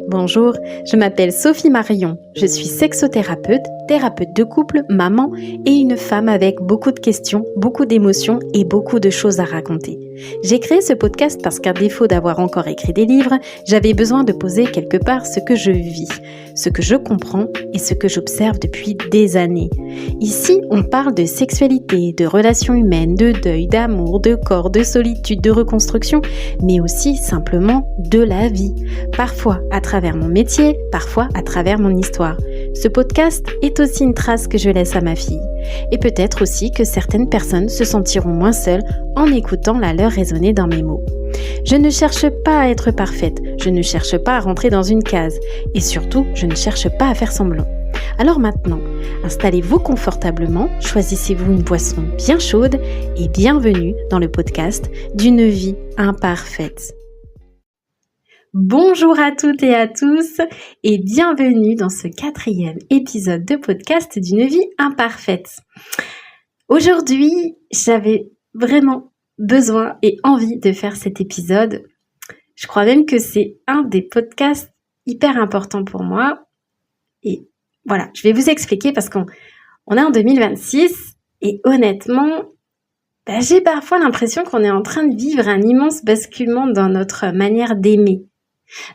Bonjour, je m'appelle Sophie Marion, je suis sexothérapeute, thérapeute de couple, maman et une femme avec beaucoup de questions, beaucoup d'émotions et beaucoup de choses à raconter. J'ai créé ce podcast parce qu'à défaut d'avoir encore écrit des livres, j'avais besoin de poser quelque part ce que je vis, ce que je comprends et ce que j'observe depuis des années. Ici, on parle de sexualité, de relations humaines, de deuil, d'amour, de corps, de solitude, de reconstruction, mais aussi simplement de la vie. Parfois à travers mon métier, parfois à travers mon histoire. Ce podcast est aussi une trace que je laisse à ma fille. Et peut-être aussi que certaines personnes se sentiront moins seules en écoutant la leur résonner dans mes mots. Je ne cherche pas à être parfaite, je ne cherche pas à rentrer dans une case, et surtout, je ne cherche pas à faire semblant. Alors maintenant, installez-vous confortablement, choisissez-vous une boisson bien chaude et bienvenue dans le podcast d'une vie imparfaite. Bonjour à toutes et à tous et bienvenue dans ce 4e épisode de podcast d'une vie imparfaite. Aujourd'hui, j'avais vraiment besoin et envie de faire cet épisode. Je crois même que c'est un des podcasts hyper importants pour moi. Et voilà, je vais vous expliquer parce qu'on est en 2026 et honnêtement, j'ai parfois l'impression qu'on est en train de vivre un immense basculement dans notre manière d'aimer.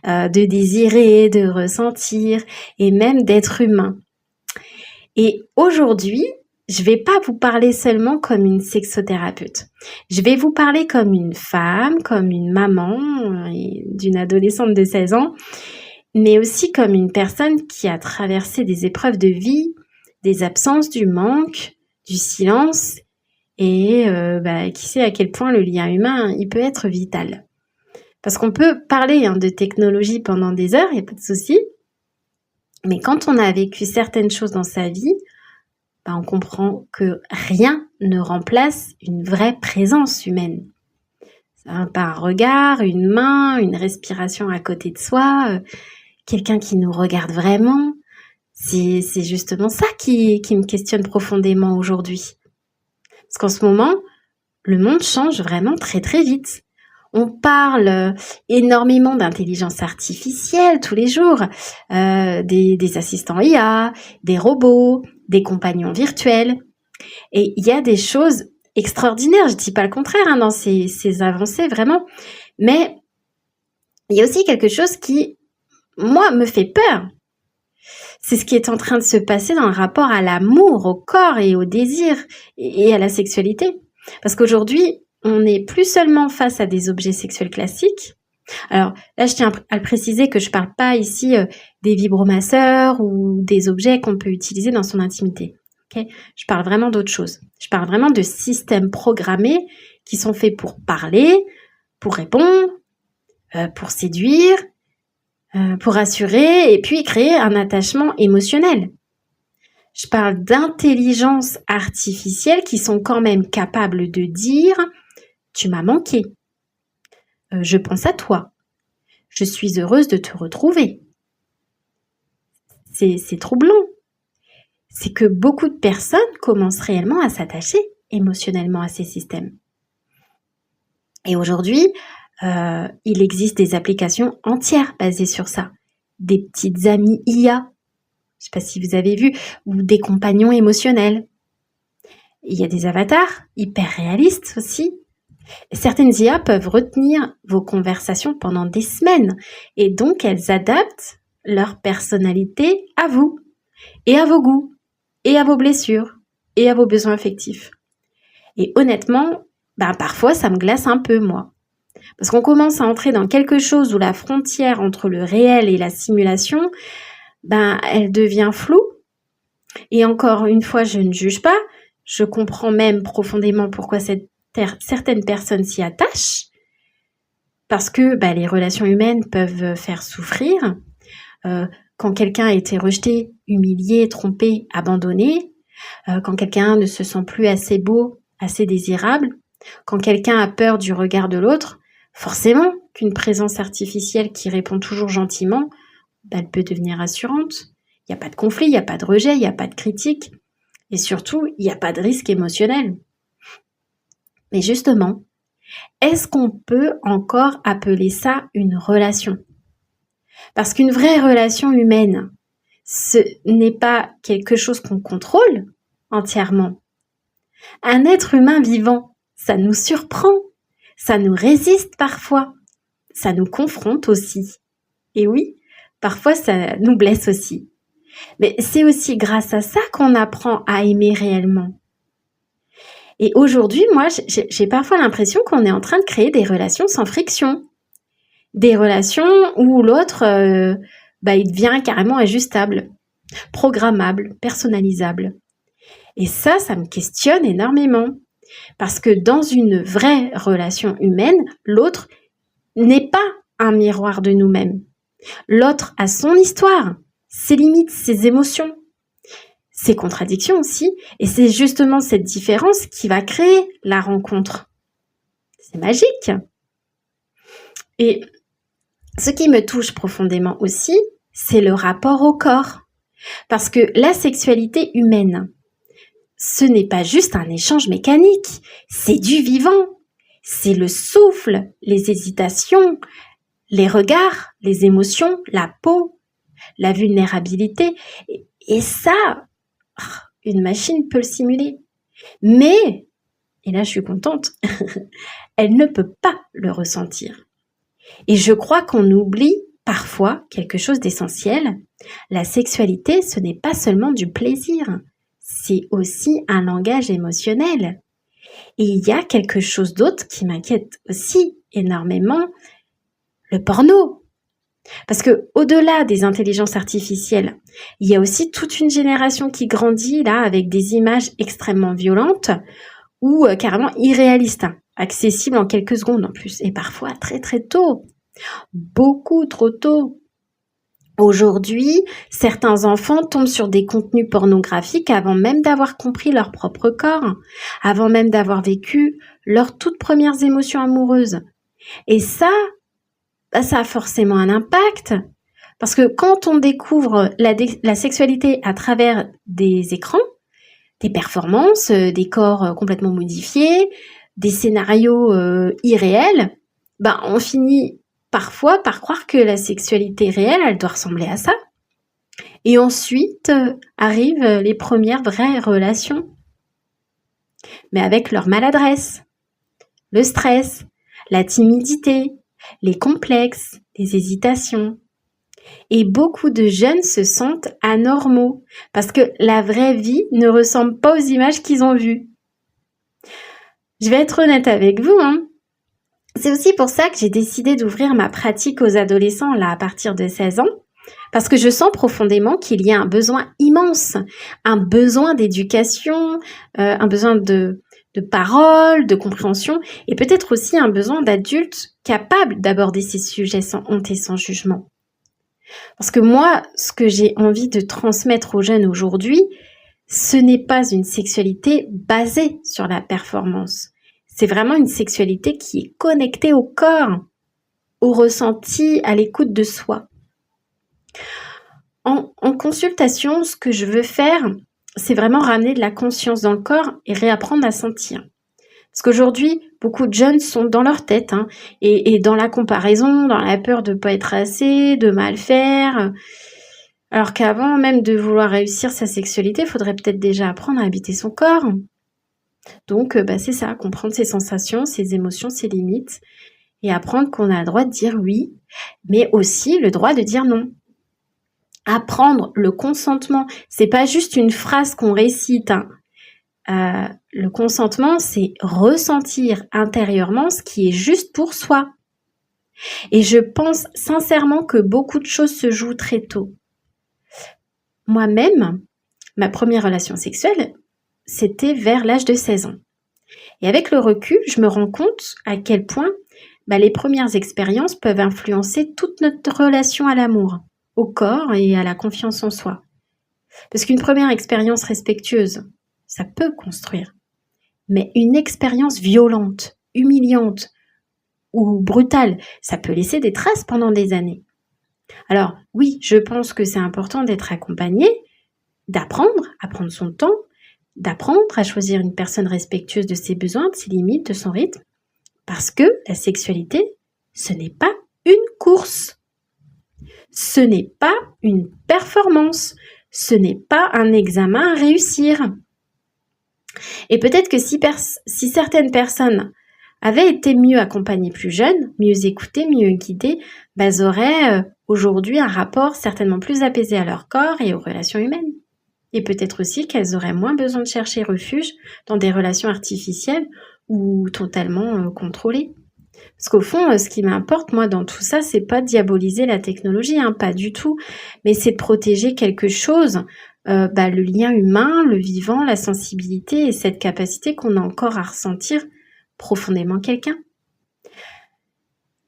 De désirer, de ressentir et même d'être humain. Et aujourd'hui, je vais pas vous parler seulement comme une sexothérapeute. Je vais vous parler comme une femme, comme une maman d'une adolescente de 16 ans, mais aussi comme une personne qui a traversé des épreuves de vie, des absences, du manque, du silence et qui sait à quel point le lien humain, il peut être vital. Parce qu'on peut parler de technologie pendant des heures, il n'y a pas de souci. Mais quand on a vécu certaines choses dans sa vie, on comprend que rien ne remplace une vraie présence humaine. Par un regard, une main, une respiration à côté de soi, quelqu'un qui nous regarde vraiment. C'est justement ça qui me questionne profondément aujourd'hui. Parce qu'en ce moment, le monde change vraiment très très vite. On parle énormément d'intelligence artificielle tous les jours, des assistants IA, des robots, des compagnons virtuels. Et il y a des choses extraordinaires, je ne dis pas le contraire dans ces avancées vraiment, mais il y a aussi quelque chose qui, moi, me fait peur. C'est ce qui est en train de se passer dans le rapport à l'amour, au corps et au désir et à la sexualité. Parce qu'aujourd'hui, on n'est plus seulement face à des objets sexuels classiques. Alors là, je tiens à le préciser que je parle pas ici des vibromasseurs ou des objets qu'on peut utiliser dans son intimité. Okay, je parle vraiment d'autre chose. Je parle vraiment de systèmes programmés qui sont faits pour parler, pour répondre, pour séduire, pour assurer et puis créer un attachement émotionnel. Je parle d'intelligence artificielle qui sont quand même capables de dire « Tu m'as manqué. Je pense à toi. Je suis heureuse de te retrouver. » C'est troublant. C'est que beaucoup de personnes commencent réellement à s'attacher émotionnellement à ces systèmes. Et aujourd'hui, il existe des applications entières basées sur ça. Des petites amies IA, je ne sais pas si vous avez vu, ou des compagnons émotionnels. Il y a des avatars hyper réalistes aussi. Certaines IA peuvent retenir vos conversations pendant des semaines et donc elles adaptent leur personnalité à vous et à vos goûts et à vos blessures et à vos besoins affectifs. Et honnêtement, parfois ça me glace un peu moi. Parce qu'on commence à entrer dans quelque chose où la frontière entre le réel et la simulation, elle devient floue. Et encore une fois, je ne juge pas. Je comprends même profondément pourquoi certaines personnes s'y attachent. Parce que les relations humaines peuvent faire souffrir. Quand quelqu'un a été rejeté, humilié, trompé, abandonné. Quand quelqu'un ne se sent plus assez beau, assez désirable. Quand quelqu'un a peur du regard de l'autre. Forcément qu'une présence artificielle qui répond toujours gentiment, elle peut devenir rassurante. Il n'y a pas de conflit, il n'y a pas de rejet, il n'y a pas de critique. Et surtout, il n'y a pas de risque émotionnel. Mais justement, est-ce qu'on peut encore appeler ça une relation ? Parce qu'une vraie relation humaine, ce n'est pas quelque chose qu'on contrôle entièrement. Un être humain vivant, ça nous surprend, ça nous résiste parfois, ça nous confronte aussi. Et oui, parfois ça nous blesse aussi. Mais c'est aussi grâce à ça qu'on apprend à aimer réellement. Et aujourd'hui, moi, j'ai parfois l'impression qu'on est en train de créer des relations sans friction. Des relations où l'autre, il devient carrément ajustable, programmable, personnalisable. Et ça me questionne énormément. Parce que dans une vraie relation humaine, l'autre n'est pas un miroir de nous-mêmes. L'autre a son histoire, ses limites, ses émotions, ses contradictions aussi. Et c'est justement cette différence qui va créer la rencontre. C'est magique. Et ce qui me touche profondément aussi, c'est le rapport au corps. Parce que la sexualité humaine, ce n'est pas juste un échange mécanique, c'est du vivant. C'est le souffle, les hésitations, les regards, les émotions, la peau, la vulnérabilité. Et ça, une machine peut le simuler. Mais, et là je suis contente, elle ne peut pas le ressentir. Et je crois qu'on oublie parfois quelque chose d'essentiel. La sexualité, ce n'est pas seulement du plaisir, c'est aussi un langage émotionnel. Et il y a quelque chose d'autre qui m'inquiète aussi énormément, le porno. Parce que au-delà des intelligences artificielles, il y a aussi toute une génération qui grandit là avec des images extrêmement violentes ou carrément irréalistes, accessibles en quelques secondes en plus, et parfois très très tôt, beaucoup trop tôt. Aujourd'hui, certains enfants tombent sur des contenus pornographiques avant même d'avoir compris leur propre corps, avant même d'avoir vécu leurs toutes premières émotions amoureuses. Et ça a forcément un impact, parce que quand on découvre la sexualité à travers des écrans, des performances, des corps complètement modifiés, des scénarios irréels, on finit parfois par croire que la sexualité réelle, elle doit ressembler à ça. Et ensuite arrivent les premières vraies relations, mais avec leur maladresse, le stress, la timidité, les complexes, les hésitations. Et beaucoup de jeunes se sentent anormaux parce que la vraie vie ne ressemble pas aux images qu'ils ont vues. Je vais être honnête avec vous, C'est aussi pour ça que j'ai décidé d'ouvrir ma pratique aux adolescents là à partir de 16 ans, parce que je sens profondément qu'il y a un besoin immense, un besoin d'éducation, un besoin de parole, de compréhension, et peut-être aussi un besoin d'adultes capables d'aborder ces sujets sans honte et sans jugement. Parce que moi, ce que j'ai envie de transmettre aux jeunes aujourd'hui, ce n'est pas une sexualité basée sur la performance. C'est vraiment une sexualité qui est connectée au corps, au ressenti, à l'écoute de soi. En consultation, ce que je veux faire, c'est vraiment ramener de la conscience dans le corps et réapprendre à sentir. Parce qu'aujourd'hui, beaucoup de jeunes sont dans leur tête et dans la comparaison, dans la peur de ne pas être assez, de mal faire. Alors qu'avant même de vouloir réussir sa sexualité, il faudrait peut-être déjà apprendre à habiter son corps. Donc, c'est ça, comprendre ses sensations, ses émotions, ses limites et apprendre qu'on a le droit de dire oui, mais aussi le droit de dire non. Apprendre le consentement, c'est pas juste une phrase qu'on récite. Le consentement, c'est ressentir intérieurement ce qui est juste pour soi. Et je pense sincèrement que beaucoup de choses se jouent très tôt. Moi-même, ma première relation sexuelle, c'était vers l'âge de 16 ans. Et avec le recul, je me rends compte à quel point les premières expériences peuvent influencer toute notre relation à l'amour, au corps et à la confiance en soi. Parce qu'une première expérience respectueuse, ça peut construire. Mais une expérience violente, humiliante ou brutale, ça peut laisser des traces pendant des années. Alors oui, je pense que c'est important d'être accompagné, d'apprendre à prendre son temps, d'apprendre à choisir une personne respectueuse de ses besoins, de ses limites, de son rythme. Parce que la sexualité, ce n'est pas une course. Ce n'est pas une performance, ce n'est pas un examen à réussir. Et peut-être que si certaines personnes avaient été mieux accompagnées plus jeunes, mieux écoutées, mieux guidées, elles auraient aujourd'hui un rapport certainement plus apaisé à leur corps et aux relations humaines. Et peut-être aussi qu'elles auraient moins besoin de chercher refuge dans des relations artificielles ou totalement contrôlées. Parce qu'au fond, ce qui m'importe, moi, dans tout ça, c'est pas de diaboliser la technologie, pas du tout, mais c'est de protéger quelque chose, le lien humain, le vivant, la sensibilité et cette capacité qu'on a encore à ressentir profondément quelqu'un.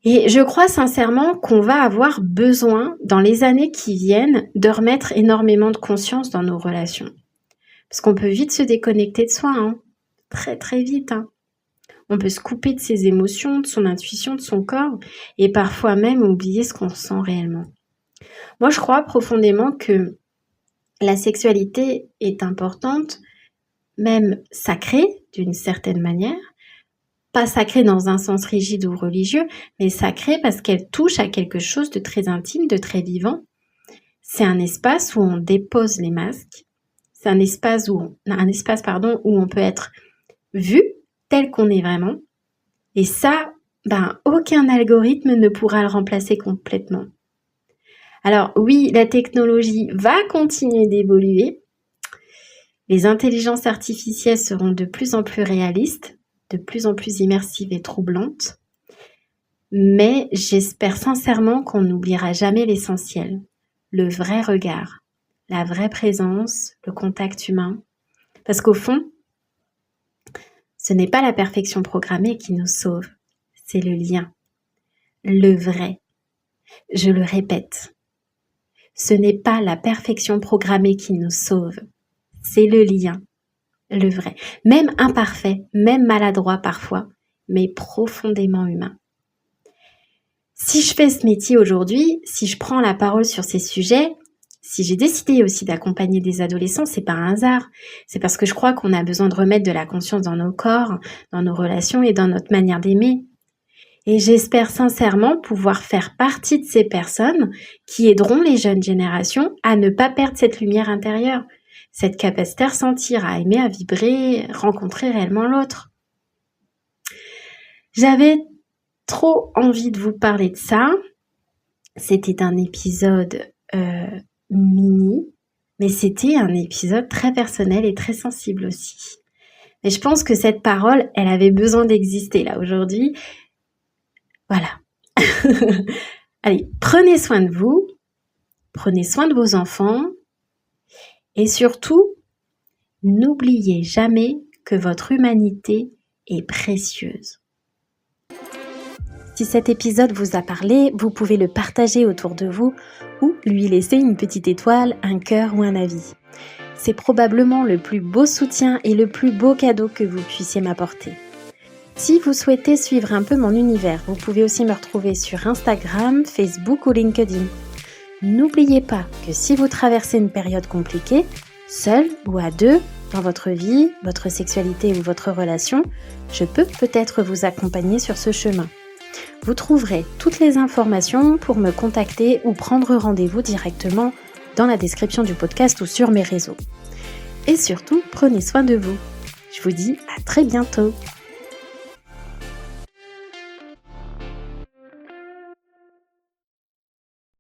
Et je crois sincèrement qu'on va avoir besoin, dans les années qui viennent, de remettre énormément de conscience dans nos relations. Parce qu'on peut vite se déconnecter de soi, très très vite. On peut se couper de ses émotions, de son intuition, de son corps, et parfois même oublier ce qu'on sent réellement. Moi, je crois profondément que la sexualité est importante, même sacrée d'une certaine manière. Pas sacrée dans un sens rigide ou religieux, mais sacrée parce qu'elle touche à quelque chose de très intime, de très vivant. C'est un espace où on dépose les masques. C'est un espace où on peut être vu tel qu'on est vraiment. Et ça, aucun algorithme ne pourra le remplacer complètement. Alors oui, la technologie va continuer d'évoluer. Les intelligences artificielles seront de plus en plus réalistes, de plus en plus immersives et troublantes. Mais j'espère sincèrement qu'on n'oubliera jamais l'essentiel, le vrai regard, la vraie présence, le contact humain. Parce qu'au fond, ce n'est pas la perfection programmée qui nous sauve, c'est le lien, le vrai. Je le répète, ce n'est pas la perfection programmée qui nous sauve, c'est le lien, le vrai. Même imparfait, même maladroit parfois, mais profondément humain. Si je fais ce métier aujourd'hui, si je prends la parole sur ces sujets, si j'ai décidé aussi d'accompagner des adolescents, c'est pas un hasard. C'est parce que je crois qu'on a besoin de remettre de la conscience dans nos corps, dans nos relations et dans notre manière d'aimer. Et j'espère sincèrement pouvoir faire partie de ces personnes qui aideront les jeunes générations à ne pas perdre cette lumière intérieure, cette capacité à ressentir, à aimer, à vibrer, rencontrer réellement l'autre. J'avais trop envie de vous parler de ça. C'était un épisode mini, mais c'était un épisode très personnel et très sensible aussi. Mais je pense que cette parole, elle avait besoin d'exister là aujourd'hui. Voilà. Allez, prenez soin de vous, prenez soin de vos enfants et surtout, n'oubliez jamais que votre humanité est précieuse. Si cet épisode vous a parlé, vous pouvez le partager autour de vous ou lui laisser une petite étoile, un cœur ou un avis. C'est probablement le plus beau soutien et le plus beau cadeau que vous puissiez m'apporter. Si vous souhaitez suivre un peu mon univers, vous pouvez aussi me retrouver sur Instagram, Facebook ou LinkedIn. N'oubliez pas que si vous traversez une période compliquée, seul ou à deux, dans votre vie, votre sexualité ou votre relation, je peux peut-être vous accompagner sur ce chemin. Vous trouverez toutes les informations pour me contacter ou prendre rendez-vous directement dans la description du podcast ou sur mes réseaux. Et surtout, prenez soin de vous. Je vous dis à très bientôt.